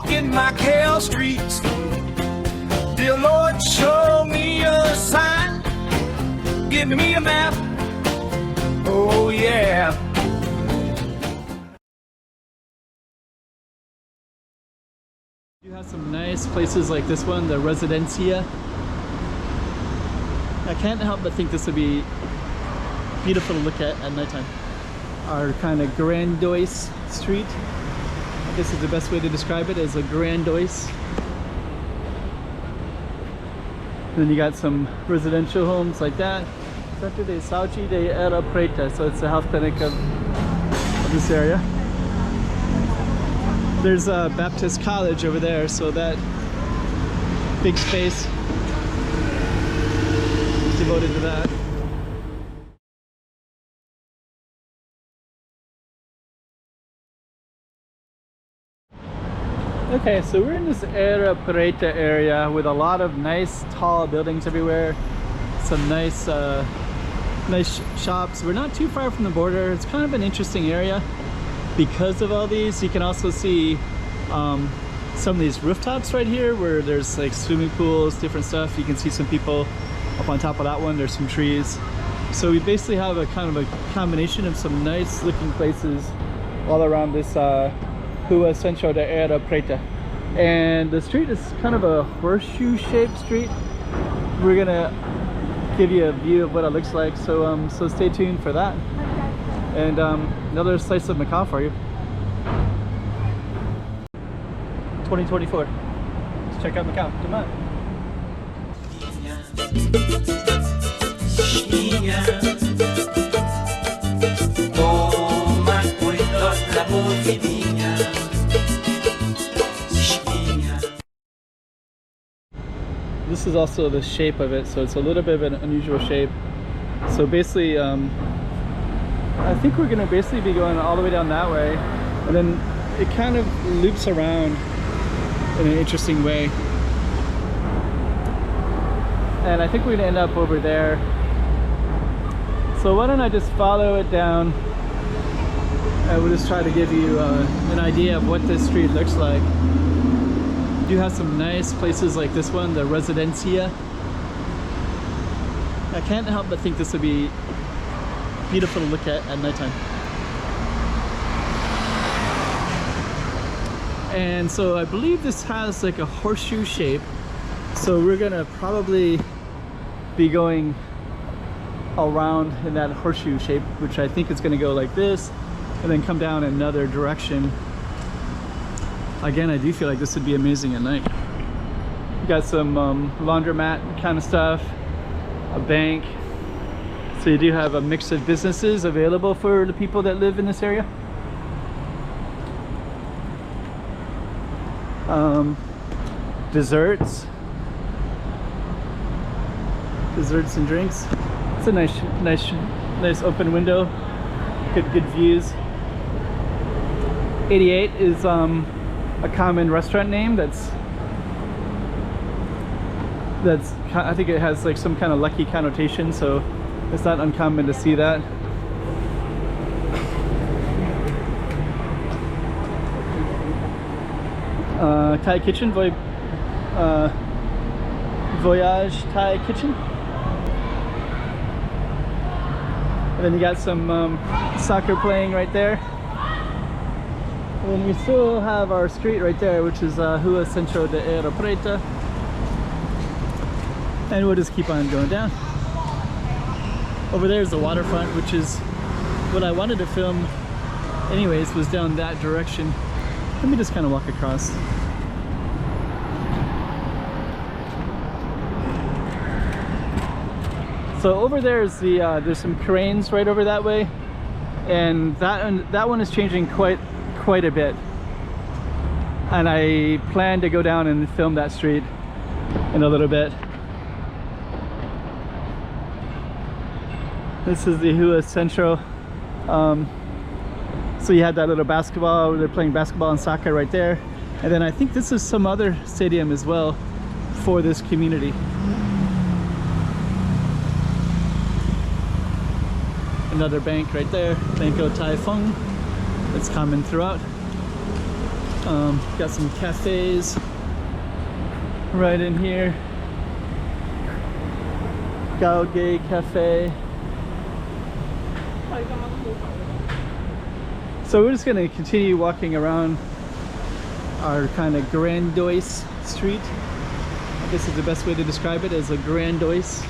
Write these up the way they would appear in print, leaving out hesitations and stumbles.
Walking Macau Streets. Dear Lord, show me a sign. Give me a map. Oh yeah. You have some nice places like this one, the Residencia. I can't help but think this would be beautiful to look at nighttime. Our kind of grandiose street. I guess is the best way to describe it, as a grandiose. Then you got some residential homes like that. Centro de Saúde de Areia Preta, so it's the health clinic of this area. There's a Baptist college over there, so that big space is devoted to that. Okay, so we're in this Areia Preta area with a lot of nice tall buildings everywhere. Some nice nice shops. We're not too far from the border. It's kind of an interesting area because of all these. You can also see some of these rooftops right here where there's like swimming pools, different stuff. You can see some people up on top of that one. There's some trees. So we basically have a kind of a combination of some nice looking places all around this Rua Centro de Areia Preta. And the street is kind of a horseshoe shaped street. We're gonna give you a view of what it looks like, so so stay tuned for that. And another slice of Macau for you. 2024. Let's check out Macau. Come on. This is also the shape of it, so it's a little bit of an unusual shape. So basically, I think we're gonna basically be going all the way down that way, and then it kind of loops around in an interesting way. And I think we're gonna end up over there. So why don't I just follow it down, and we'll just try to give you an idea of what this street looks like. You do have some nice places like this one, the Residencia. I can't help but think this would be beautiful to look at nighttime. And so I believe this has like a horseshoe shape, so we're gonna probably be going around in that horseshoe shape, which I think is gonna go like this and then come down another direction. Again, I do feel like this would be amazing at night. You got some laundromat kind of stuff, a bank. So you do have a mix of businesses available for the people that live in this area. Desserts and drinks. It's a nice open window. Good views. 88 is a common restaurant name that's I think it has like some kind of lucky connotation, so it's not uncommon to see that. Thai kitchen, Voyage Thai kitchen. And then you got some soccer playing right there. And we still have our street right there, which is Rua Centro de Areia Preta. And we'll just keep on going down. Over there is the waterfront, which is what I wanted to film anyways, was down that direction. Let me just kind of walk across. So over there is the there's some cranes right over that way, and that one is changing quite a bit. And I plan to go down and film that street in a little bit. This is the Rua Centro. So you had that little basketball, they're playing basketball and soccer right there. And then I think this is some other stadium as well for this community. Another bank right there, Banco Tai Fung. It's common throughout. Got some cafes right in here. Gay Cafe. So we're just gonna continue walking around our kind of grandiose street. I guess is the best way to describe it, as a grandiose.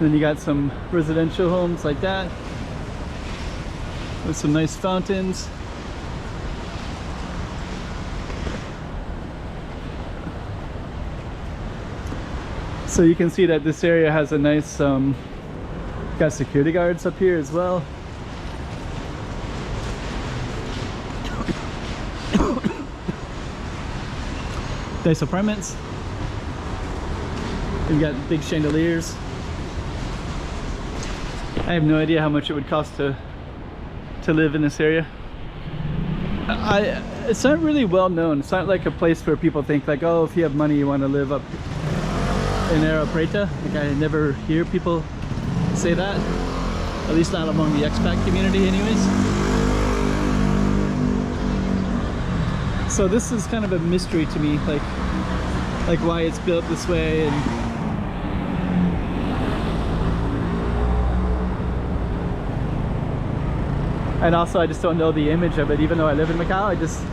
Then you got some residential homes like that with some nice fountains. So you can see that this area has a nice got security guards up here as well. Nice apartments. We've got big chandeliers. I have no idea how much it would cost to live in this area. It's not really well known. It's not like a place where people think like, oh, if you have money you want to live up in Areia Preta. Like, I never hear people say that, at least not among the expat community anyways. So this is kind of a mystery to me, like why it's built this way. And also I just don't know the image of it. Even though I live in Macau, I just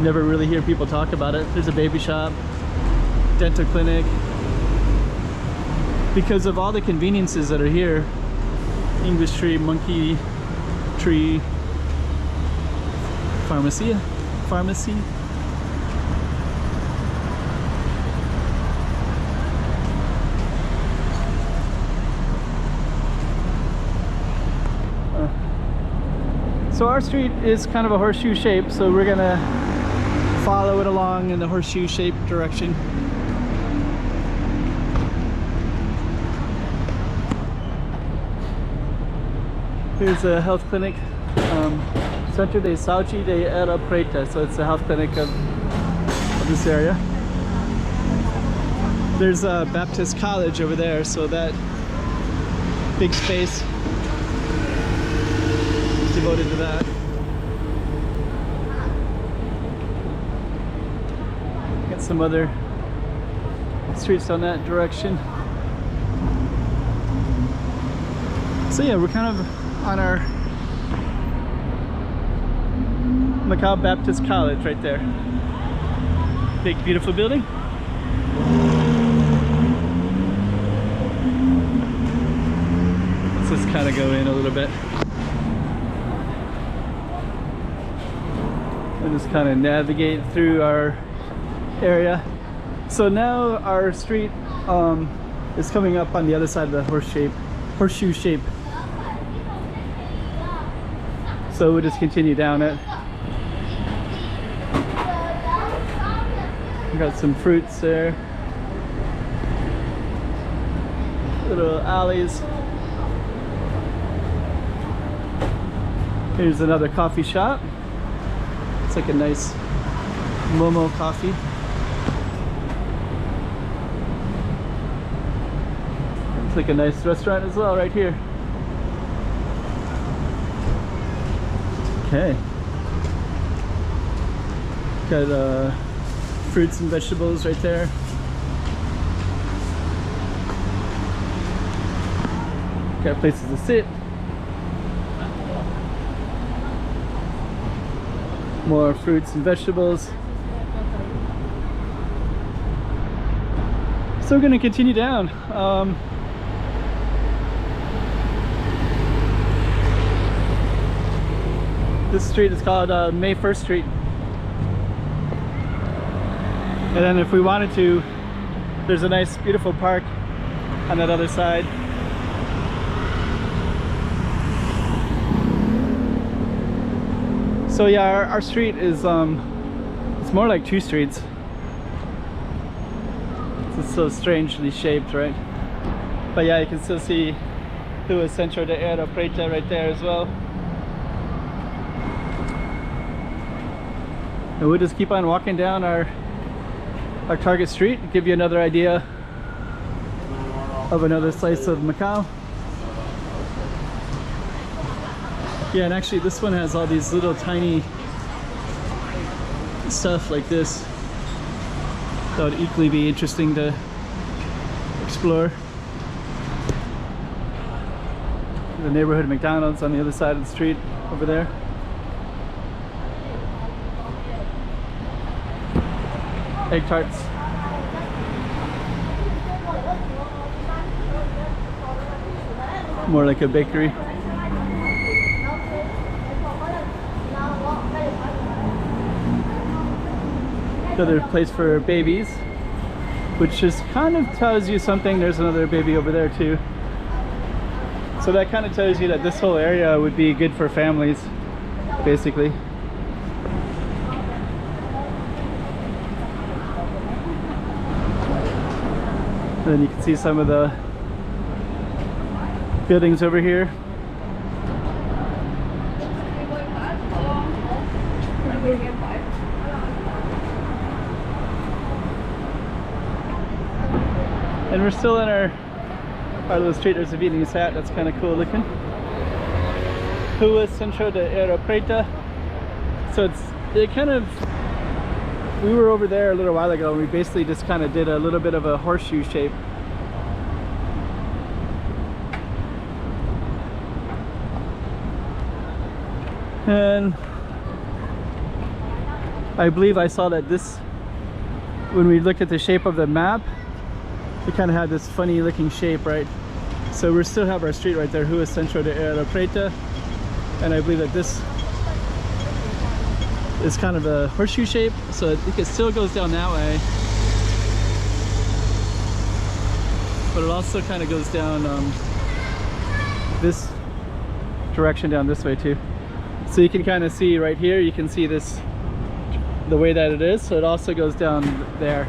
never really hear people talk about it. There's a baby shop, dental clinic. Because of all the conveniences that are here, English tree, monkey tree, pharmacy. So our street is kind of a horseshoe shape, so we're gonna follow it along in the horseshoe shape direction. Here's a health clinic, Centro de Saúde de Areia Preta, so it's a health clinic of this area. There's a Baptist college over there, so that big space is devoted to that. Got some other streets down that direction. So yeah, we're kind of on our Macau Baptist College right there. Big beautiful building. Let's just kind of go in a little bit and just kind of navigate through our area. So now our street is coming up on the other side of the horseshoe shape. So we'll just continue down it. We got some fruits there. Little alleys. Here's another coffee shop. It's like a nice Momo coffee. It's like a nice restaurant as well right here. Okay. Got fruits and vegetables right there. Got places to sit. More fruits and vegetables. So we're going to continue down. This street is called May 1st Street. And then if we wanted to, there's a nice beautiful park on that other side. So yeah, our street is it's more like two streets. It's so strangely shaped, right? But yeah, you can still see the Centro de Areia Preta right there as well. And we'll just keep on walking down our target street, give you another idea of another slice of Macau. Yeah, and actually this one has all these little tiny stuff like this that would equally be interesting to explore. The neighborhood McDonald's on the other side of the street over there. Egg tarts. More like a bakery. Another place for babies, which just kind of tells you something. There's another baby over there too. So that kind of tells you that this whole area would be good for families, basically. And then you can see some of the buildings over here. And we're still in our little street. There's a Vietnamese hat that's kind of cool looking. Rua Centro de Areia Preta. So it kind of, we were over there a little while ago and we basically just kind of did a little bit of a horseshoe shape. And I believe I saw that this, when we looked at the shape of the map, it kind of had this funny looking shape, right? So we still have our street right there, Rua Centro de Areia Preta, and I believe that this is kind of a horseshoe shape, so I think it still goes down that way, but it also kind of goes down this direction down this way too. So you can kind of see right here, you can see this, the way that it is, so it also goes down there.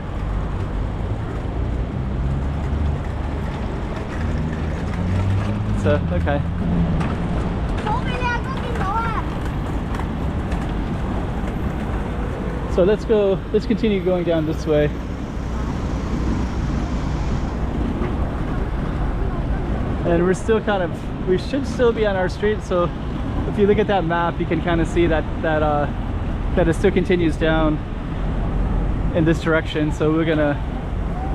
So, okay. So let's continue going down this way. And we're still kind of, we should still be on our street, so if you look at that map, you can kind of see that it still continues down in this direction. So we're gonna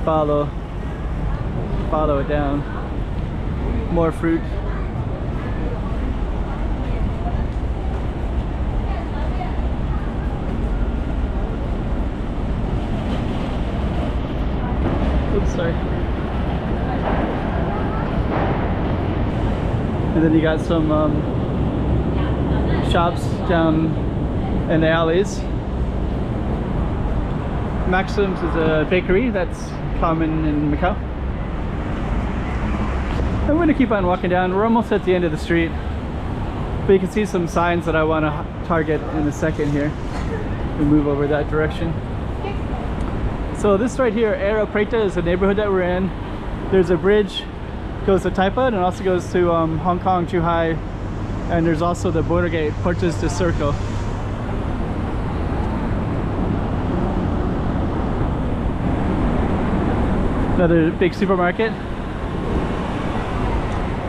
follow it down. More fruit. Oops, sorry. And then you got some shops down in the alleys. Maxim's is a bakery that's common in Macau. I'm going to keep on walking down. We're almost at the end of the street, but you can see some signs that I want to target in a second here. We move over that direction. So this right here, Areia Preta, is the neighborhood that we're in. There's a bridge, goes to Taipa, and also goes to Hong Kong, Zhuhai, and there's also the border gate, Portas de Circo. Another big supermarket.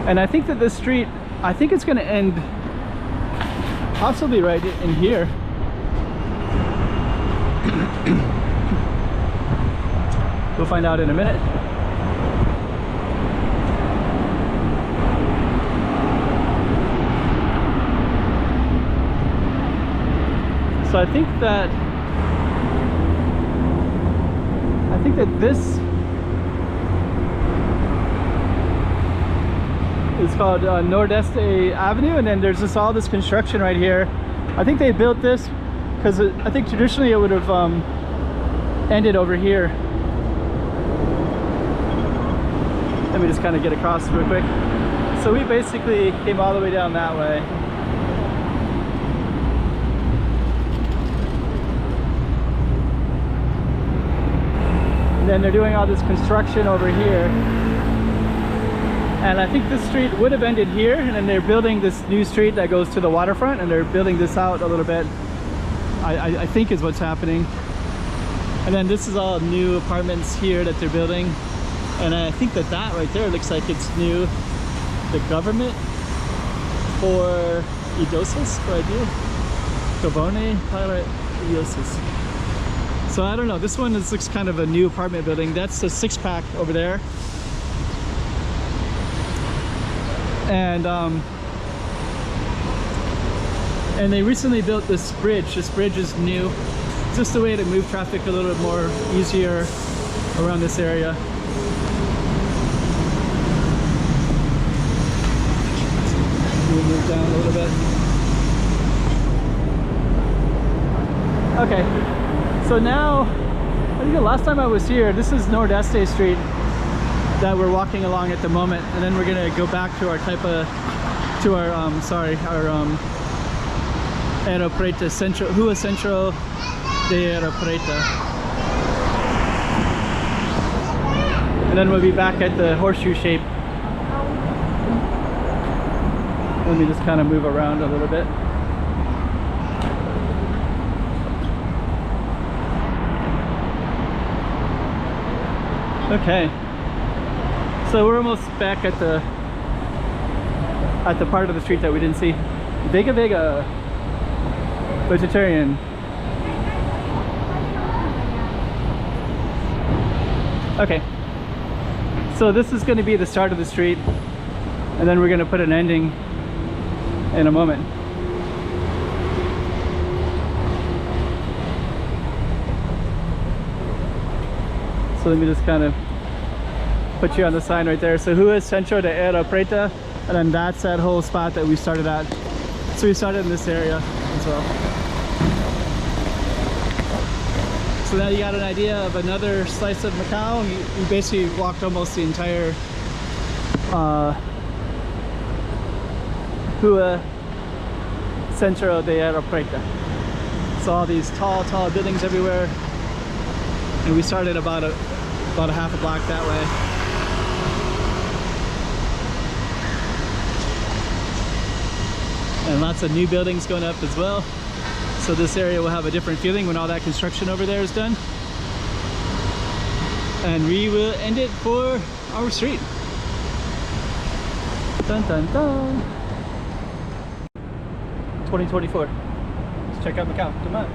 And I think that this street, I think it's going to end possibly right in here. We'll find out in a minute. So I think that this is called Nordeste Avenue, and then there's just all this construction right here. I think they built this because I think traditionally it would have ended over here. Let me just kind of get across real quick. So we basically came all the way down that way. And then they're doing all this construction over here. And I think this street would have ended here, and then they're building this new street that goes to the waterfront, and they're building this out a little bit, I think is what's happening. And then this is all new apartments here that they're building. And I think that right there looks like it's new. The government, or idosas por idea. Carbone para idosas. So I don't know, this one looks kind of a new apartment building. That's the six pack over there. And they recently built this bridge. This bridge is new. It's just a way to move traffic a little bit more easier around this area. We'll move down a little bit. Okay, so now, I think the last time I was here, this is Nordeste Street that we're walking along at the moment, and then we're gonna go back to our Areia Preta Central, Rua Central de Areia Preta. And then we'll be back at the horseshoe shape. Let me just kind of move around a little bit. Okay, so we're almost back at the part of the street that we didn't see. Vega Vega vegetarian. Okay, so this is going to be the start of the street, and then we're going to put an ending in a moment. So let me just kind of put you on the sign right there. So Rua Centro de Areia Preta, and then that's that whole spot that we started at. So we started in this area as well. So now you got an idea of another slice of Macau. You basically walked almost the entire Rua Centro de Areia Preta. So all these tall buildings everywhere. And we started about a half a block that way. And lots of new buildings going up as well. So this area will have a different feeling when all that construction over there is done. And we will end it for our street. Dun dun dun. 2024. Let's check out Macau. Come on.